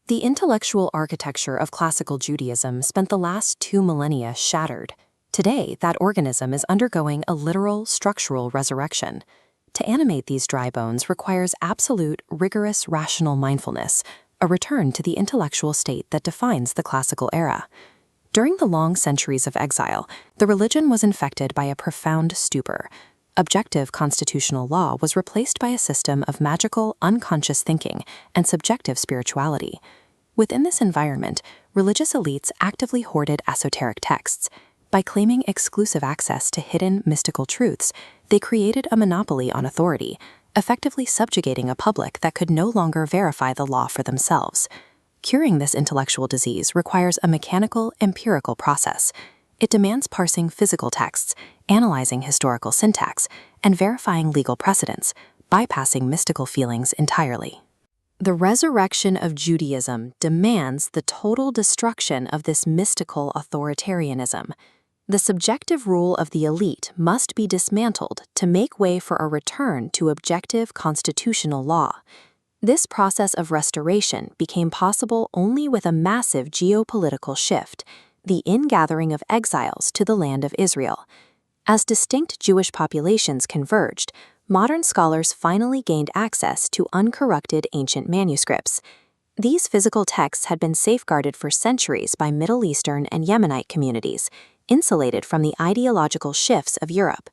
The intellectual architecture of classical Judaism spent the last 2 millennia shattered. Today, that organism is undergoing a literal structural resurrection. To animate these dry bones requires absolute, rigorous, rational mindfulness, a return to the intellectual state that defines the classical era. During the long centuries of exile, the religion was infected by a profound stupor. Objective constitutional law was replaced by a system of magical, unconscious thinking and subjective spirituality. Within this environment, religious elites actively hoarded esoteric texts. By claiming exclusive access to hidden, mystical truths, they created a monopoly on authority, effectively subjugating a public that could no longer verify the law for themselves. Curing this intellectual disease requires a mechanical, empirical process. It demands parsing physical texts, analyzing historical syntax, and verifying legal precedents, bypassing mystical feelings entirely. The resurrection of Judaism demands the total destruction of this mystical authoritarianism. The subjective rule of the elite must be dismantled to make way for a return to objective constitutional law. This process of restoration became possible only with a massive geopolitical shift, the ingathering of exiles to the land of Israel. As distinct Jewish populations converged, modern scholars finally gained access to uncorrupted ancient manuscripts. These physical texts had been safeguarded for centuries by Middle Eastern and Yemenite communities, insulated from the ideological shifts of Europe.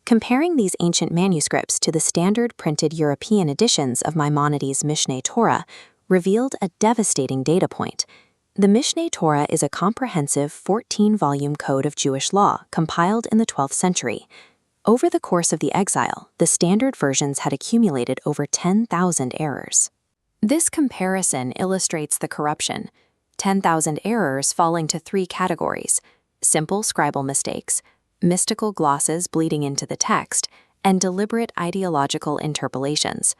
Comparing these ancient manuscripts to the standard printed European editions of Maimonides' Mishneh Torah revealed a devastating data point. The Mishneh Torah is a comprehensive 14-volume code of Jewish law compiled in the 12th century. Over the course of the exile, the standard versions had accumulated over 10,000 errors. This comparison illustrates the corruption. 10,000 errors fall into 3 categories: simple scribal mistakes, mystical glosses bleeding into the text, and deliberate ideological interpolations.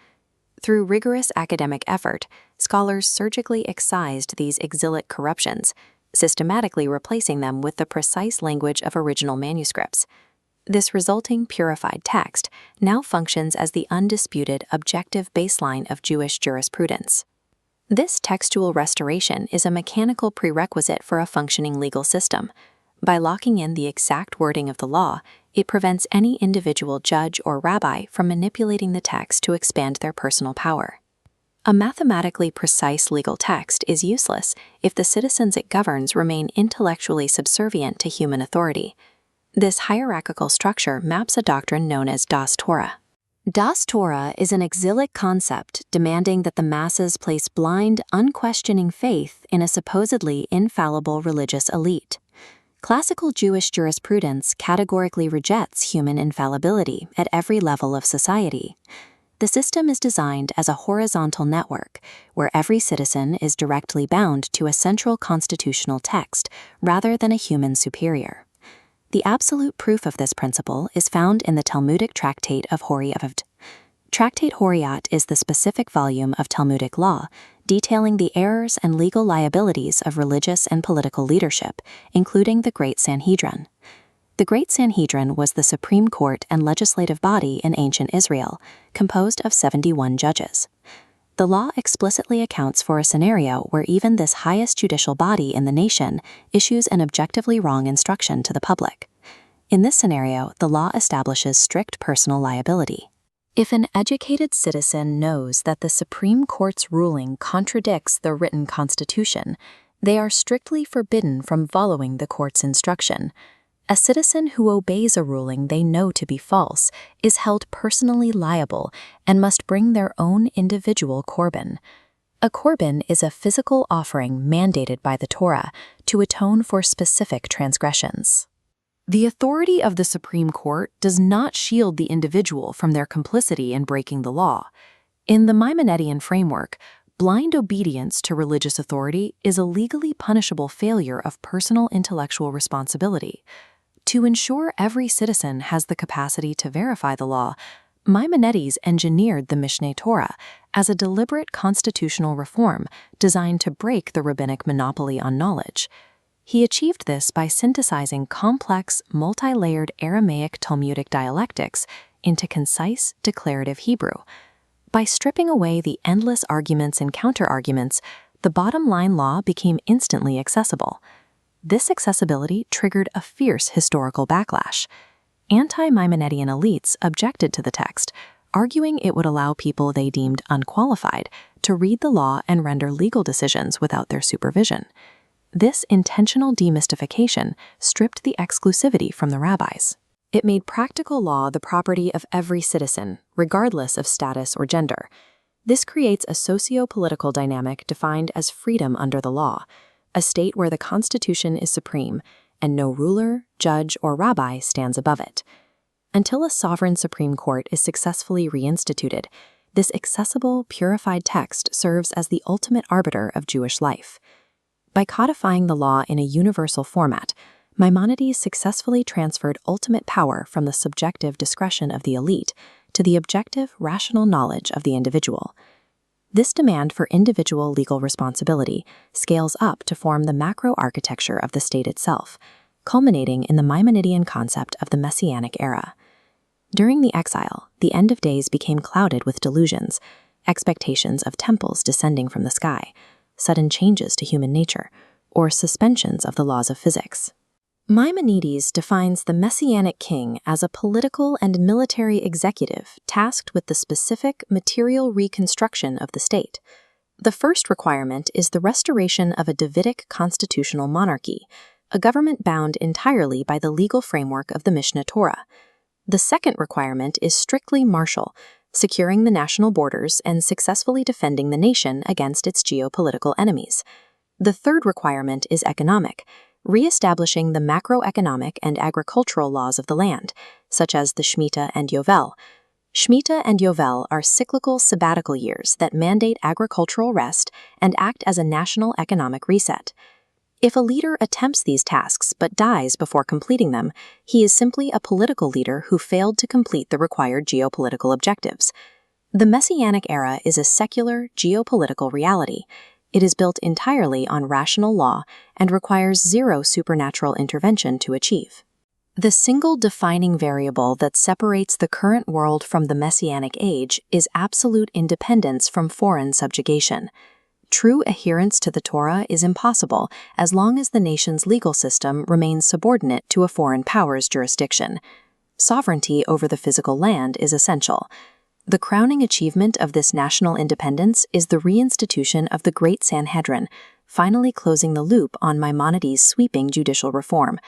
Through rigorous academic effort, scholars surgically excised these exilic corruptions, systematically replacing them with the precise language of original manuscripts. This resulting purified text now functions as the undisputed objective baseline of Jewish jurisprudence. This textual restoration is a mechanical prerequisite for a functioning legal system. By locking in the exact wording of the law, it prevents any individual judge or rabbi from manipulating the text to expand their personal power. A mathematically precise legal text is useless if the citizens it governs remain intellectually subservient to human authority. This hierarchical structure maps a doctrine known as Das Torah. Das Torah is an exilic concept demanding that the masses place blind, unquestioning faith in a supposedly infallible religious elite. Classical Jewish jurisprudence categorically rejects human infallibility at every level of society. The system is designed as a horizontal network, where every citizen is directly bound to a central constitutional text rather than a human superior. The absolute proof of this principle is found in the Talmudic tractate of Horiat. Tractate Horiat is the specific volume of Talmudic law detailing the errors and legal liabilities of religious and political leadership, including the Great Sanhedrin. The Great Sanhedrin was the supreme court and legislative body in ancient Israel, composed of 71 judges. The law explicitly accounts for a scenario where even this highest judicial body in the nation issues an objectively wrong instruction to the public. In this scenario, the law establishes strict personal liability. If an educated citizen knows that the Supreme Court's ruling contradicts the written constitution, they are strictly forbidden from following the court's instruction. A citizen who obeys a ruling they know to be false is held personally liable and must bring their own individual korban. A korban is a physical offering mandated by the Torah to atone for specific transgressions. The authority of the Supreme Court does not shield the individual from their complicity in breaking the law. In the Maimonidean framework, blind obedience to religious authority is a legally punishable failure of personal intellectual responsibility. To ensure every citizen has the capacity to verify the law, Maimonides engineered the Mishneh Torah as a deliberate constitutional reform designed to break the rabbinic monopoly on knowledge. He achieved this by synthesizing complex, multi-layered Aramaic Talmudic dialectics into concise, declarative Hebrew. By stripping away the endless arguments and counter-arguments, the bottom-line law became instantly accessible. This accessibility triggered a fierce historical backlash. Anti-Maimonidean elites objected to the text, arguing it would allow people they deemed unqualified to read the law and render legal decisions without their supervision. This intentional demystification stripped the exclusivity from the rabbis. It made practical law the property of every citizen, regardless of status or gender. This creates a socio-political dynamic defined as freedom under the law, a state where the Constitution is supreme and no ruler, judge, or rabbi stands above it. Until a sovereign Supreme Court is successfully reinstituted, this accessible, purified text serves as the ultimate arbiter of Jewish life. By codifying the law in a universal format, Maimonides successfully transferred ultimate power from the subjective discretion of the elite to the objective, rational knowledge of the individual. This demand for individual legal responsibility scales up to form the macro-architecture of the state itself, culminating in the Maimonidean concept of the Messianic era. During the Exile, the end of days became clouded with delusions, expectations of temples descending from the sky, sudden changes to human nature, or suspensions of the laws of physics. Maimonides defines the Messianic king as a political and military executive tasked with the specific material reconstruction of the state. The first requirement is the restoration of a Davidic constitutional monarchy, a government bound entirely by the legal framework of the Mishneh Torah. The second requirement is strictly martial, securing the national borders and successfully defending the nation against its geopolitical enemies. The third requirement is economic, re-establishing the macroeconomic and agricultural laws of the land, such as the Shemitah and Yovel. Shemitah and Yovel are cyclical sabbatical years that mandate agricultural rest and act as a national economic reset. If a leader attempts these tasks but dies before completing them, he is simply a political leader who failed to complete the required geopolitical objectives. The Messianic era is a secular, geopolitical reality. It is built entirely on rational law and requires zero supernatural intervention to achieve. The single defining variable that separates the current world from the Messianic age is absolute independence from foreign subjugation. True adherence to the Torah is impossible as long as the nation's legal system remains subordinate to a foreign power's jurisdiction. Sovereignty over the physical land is essential. The crowning achievement of this national independence is the reinstitution of the Great Sanhedrin, finally closing the loop on Maimonides' sweeping judicial reform.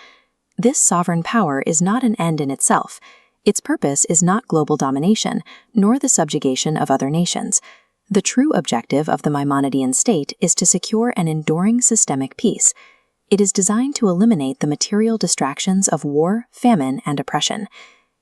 This sovereign power is not an end in itself. Its purpose is not global domination, nor the subjugation of other nations. The true objective of the Maimonidean state is to secure an enduring systemic peace. It is designed to eliminate the material distractions of war, famine, and oppression.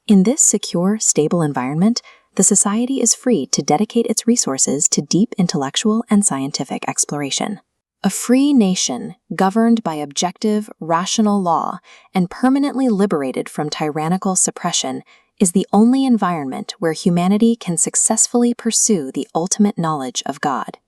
In this secure, stable environment, the society is free to dedicate its resources to deep intellectual and scientific exploration. A free nation, governed by objective, rational law, and permanently liberated from tyrannical suppression, is the only environment where humanity can successfully pursue the ultimate knowledge of God.